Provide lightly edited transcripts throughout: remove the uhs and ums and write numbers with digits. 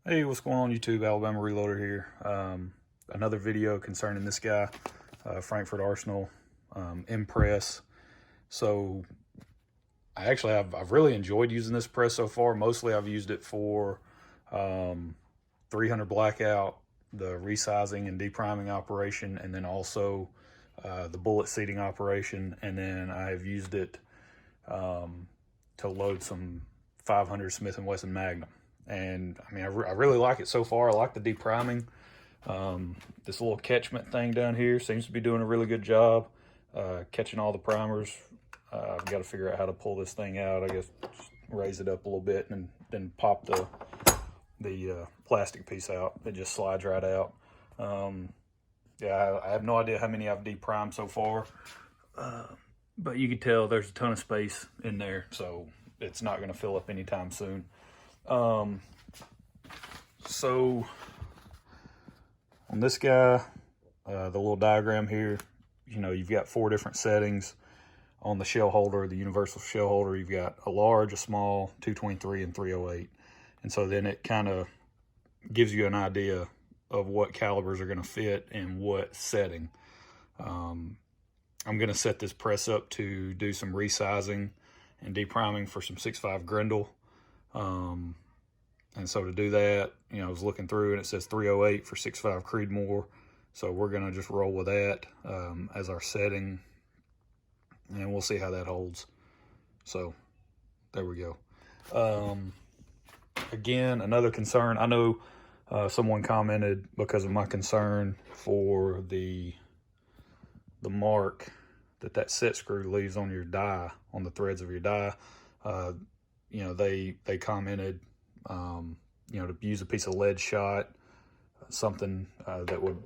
Hey, what's going on YouTube? Alabama Reloader here. Another video concerning this guy, Frankford Arsenal M-Press. So I've really enjoyed using this press so far. Mostly I've used it for 300 blackout, the resizing and depriming operation, and then also the bullet seating operation. And then I've used it to load some 500 Smith & Wesson Magnum. And I mean, I really like it so far. I like the depriming. This little catchment thing down here seems to be doing a really good job catching all the primers. I've got to figure out how to pull this thing out. I guess just raise it up a little bit and then pop the plastic piece out. It just slides right out. Yeah, I have no idea how many I've deprimed so far, but you can tell there's a ton of space in there, so it's not going to fill up anytime soon. So on this guy, the little diagram here, you've got 4 different settings on the shell holder, the universal shell holder. You've got a large, a small, 223, and 308. And so then it kind of gives you an idea of what calibers are going to fit in what setting. I'm going to set this press up to do some resizing and depriming for some 6.5 Grendel. And so to do that, I was looking through and it says 308 for 6.5 Creedmoor. So we're going to just roll with that as our setting, and we'll see how that holds. So there we go. Again, another concern. I know someone commented because of my concern for the mark that set screw leaves on your die, on the threads of your die. They commented, to use a piece of lead shot, something that would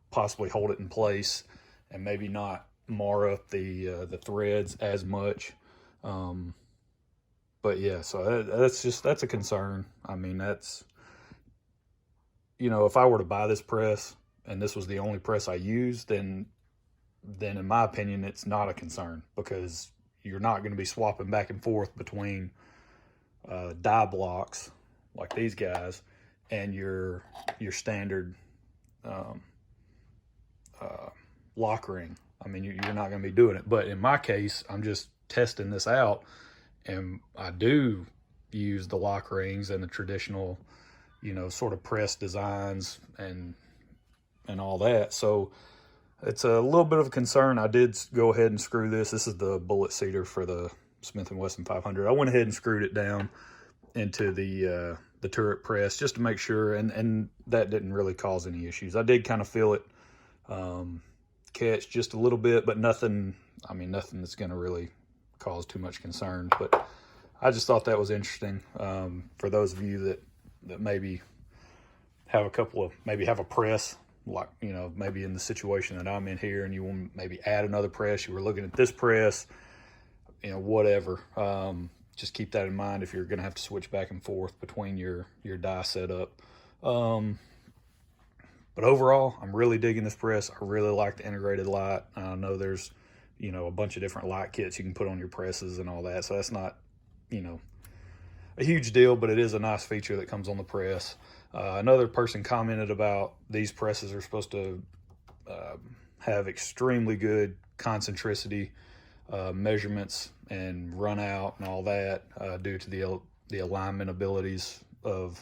possibly hold it in place and maybe not mar up the threads as much. But yeah, so that's a concern. I mean, that's, if I were to buy this press and this was the only press I used, then in my opinion, it's not a concern, because you're not going to be swapping back and forth between die blocks like these guys and your standard lock ring. I mean, you're not going to be doing it. But in my case, I'm just testing this out, and I do use the lock rings and the traditional, sort of press designs and all that. So it's a little bit of a concern. I did go ahead and screw this. This is the bullet seater for the Smith & Wesson 500. I went ahead and screwed it down into the turret press just to make sure, and that didn't really cause any issues. I did kind of feel it catch just a little bit, but nothing that's going to really cause too much concern. But I just thought that was interesting for those of you that maybe have have a press, like, maybe in the situation that I'm in here, and you want to maybe add another press. You were looking at this press, whatever. Just keep that in mind if you're going to have to switch back and forth between your die setup. But overall, I'm really digging this press. I really like the integrated light. I know there's, a bunch of different light kits you can put on your presses and all that. So that's not, a huge deal, but it is a nice feature that comes on the press. Another person commented about these presses are supposed to have extremely good concentricity measurements and run out and all that due to the alignment abilities of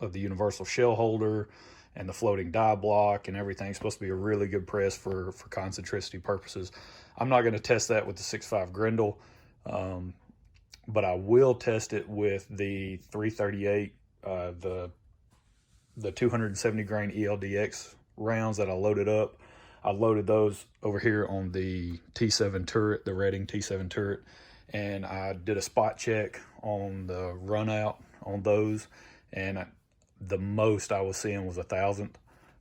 the universal shell holder and the floating die block and everything. It's supposed to be a really good press for concentricity purposes. I'm not going to test that with the 6.5 Grendel, but I will test it with the 338, the 270 grain ELDX rounds that I loaded up. I loaded those over here on the T7 turret, the Redding T7 turret, and I did a spot check on the run out on those, and the most I was seeing was 1,000.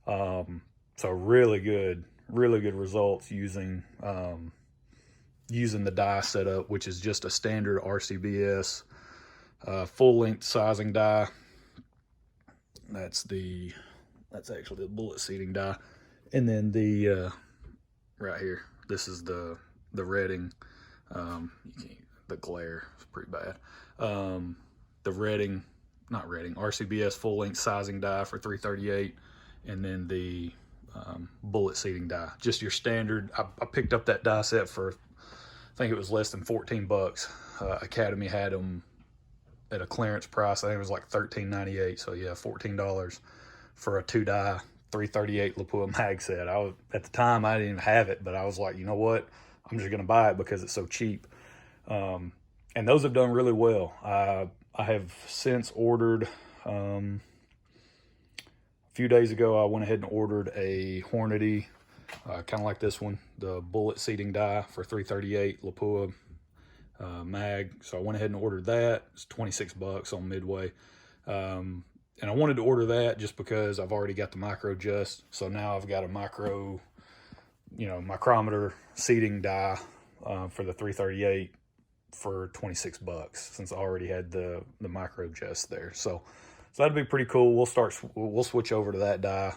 So really good results using the die setup, which is just a standard RCBS full length sizing die. That's actually the bullet seating die. And then the right here, this is the Redding. The glare is pretty bad. The Redding not Redding, RCBS full length sizing die for 338, and then the bullet seating die, just your standard. I picked up that die set for, I think it was less than 14 bucks. Academy had them at a clearance price. I think it was like $13.98. So yeah, $14 for a 2-die 338 Lapua mag set. At the time I didn't even have it, but I was like, you know what? I'm just gonna buy it because it's so cheap. And those have done really well. I have since ordered, a few days ago, I went ahead and ordered a Hornady, kind of like this one, the bullet seating die for 338 Lapua mag. So I went ahead and ordered that. It's 26 bucks on Midway. And I wanted to order that just because I've already got the micro adjust. So now I've got a micro, micrometer seating die for the 338 for 26 bucks, since I already had the micro adjust there. So that'd be pretty cool. We'll switch over to that die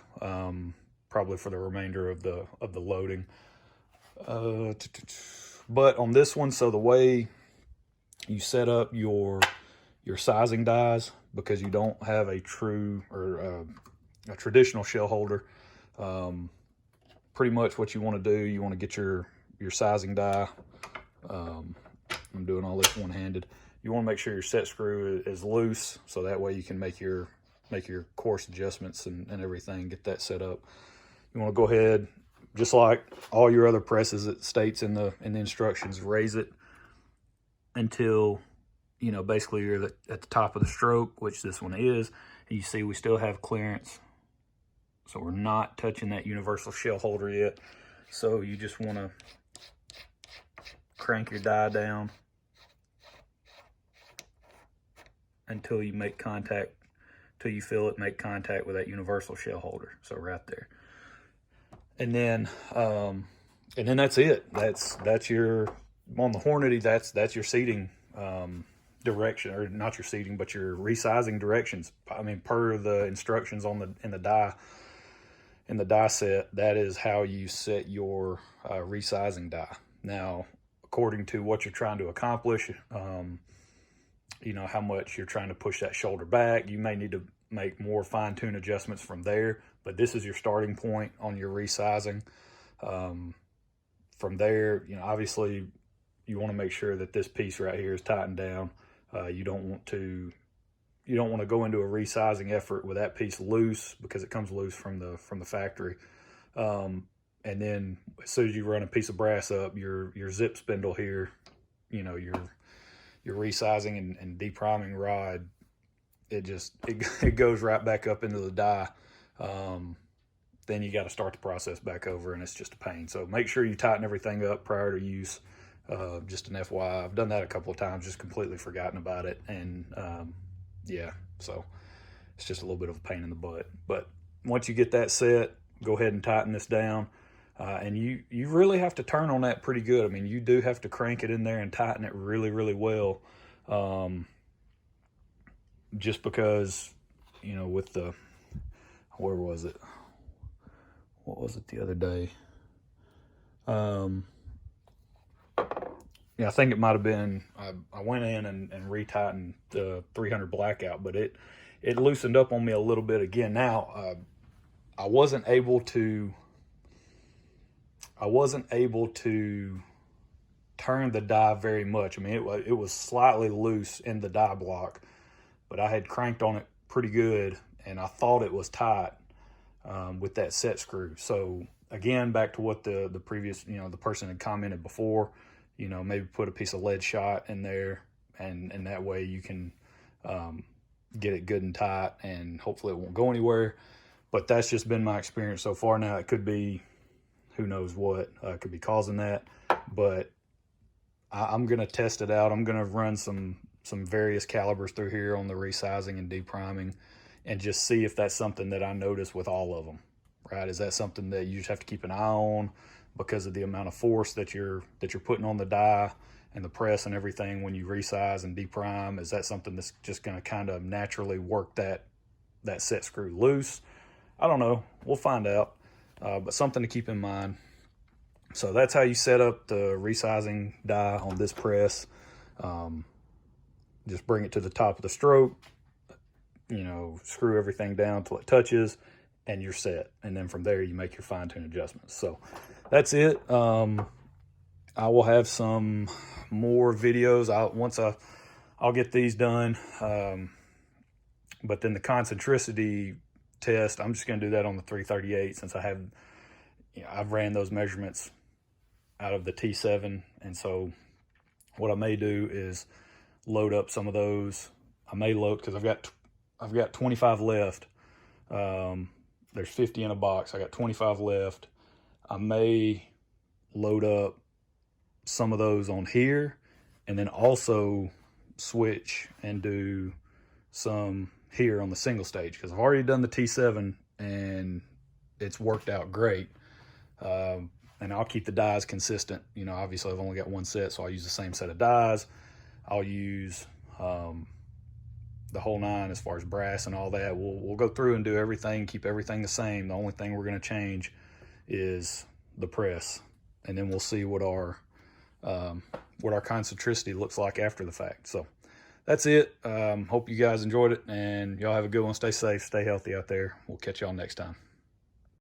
probably for the remainder of the loading. But on this one, so the way you set up your sizing dies, because you don't have a true or a traditional shell holder, pretty much what you want to do, you want to get your sizing die. I'm doing all this one-handed. You want to make sure your set screw is loose, so that way you can make your course adjustments and everything, get that set up. You want to go ahead, just like all your other presses, it states in the instructions, raise it until, basically you're at the top of the stroke, which this one is. And you see we still have clearance, so we're not touching that universal shell holder yet. So you just want to crank your die down until you make contact, till you feel it make contact with that universal shell holder. So right there. And then that's it. That's your, on the Hornady, that's your seating direction, or not your seating, but your resizing directions. I mean, per the instructions in the die set, that is how you set your resizing die. Now, according to what you're trying to accomplish, how much you're trying to push that shoulder back, you may need to make more fine-tune adjustments from there, but this is your starting point on your resizing. From there, obviously you want to make sure that this piece right here is tightened down. You don't want to go into a resizing effort with that piece loose, because it comes loose from the factory. And then as soon as you run a piece of brass up, your zip spindle here, your resizing and depriming rod, it goes right back up into the die. Then you got to start the process back over, and it's just a pain. So make sure you tighten everything up prior to use. Just an FYI, I've done that a couple of times, just completely forgotten about it. And yeah, so it's just a little bit of a pain in the butt. But once you get that set, go ahead and tighten this down. And you really have to turn on that pretty good. I mean, you do have to crank it in there and tighten it really, really well. Just because, with the, where was it? What was it the other day? Yeah, I think it might have been, I went in and retightened the 300 blackout, but it loosened up on me a little bit again. Now, I wasn't able to turn the die very much. I mean, it was slightly loose in the die block, but I had cranked on it pretty good, and I thought it was tight with that set screw. So again, back to what the previous, the person had commented before, maybe put a piece of lead shot in there, and that way you can get it good and tight, and hopefully it won't go anywhere. But that's just been my experience so far. Now, it could be, who knows what could be causing that, but I'm going to test it out. I'm going to run some various calibers through here on the resizing and depriming, and just see if that's something that I notice with all of them, right? Is that something that you just have to keep an eye on because of the amount of force that you're putting on the die and the press and everything when you resize and deprime? Is that something that's just going to kind of naturally work that set screw loose? I don't know. We'll find out. But something to keep in mind. So that's how you set up the resizing die on this press. Just bring it to the top of the stroke, you know, screw everything down till it touches, and you're set. And then from there, you make your fine-tune adjustments. So that's it. I will have some more videos I'll get these done. But then the concentricity test, I'm just going to do that on the 338 since I've ran those measurements out of the T7. And so what I may do is load up some of those. I may load, because I've got 25 left. There's 50 in a box. I got 25 left. I may load up some of those on here, and then also switch and do some here on the single stage, because I've already done the T7 and it's worked out great. And I'll keep the dies consistent. You know, obviously I've only got one set, so I'll use the same set of dies. I'll use the whole nine as far as brass and all that. We'll go through and do everything, keep everything the same. The only thing we're going to change is the press, and then we'll see what our concentricity looks like after the fact. So that's it. Hope you guys enjoyed it, and y'all have a good one. Stay safe, stay healthy out there. We'll catch y'all next time.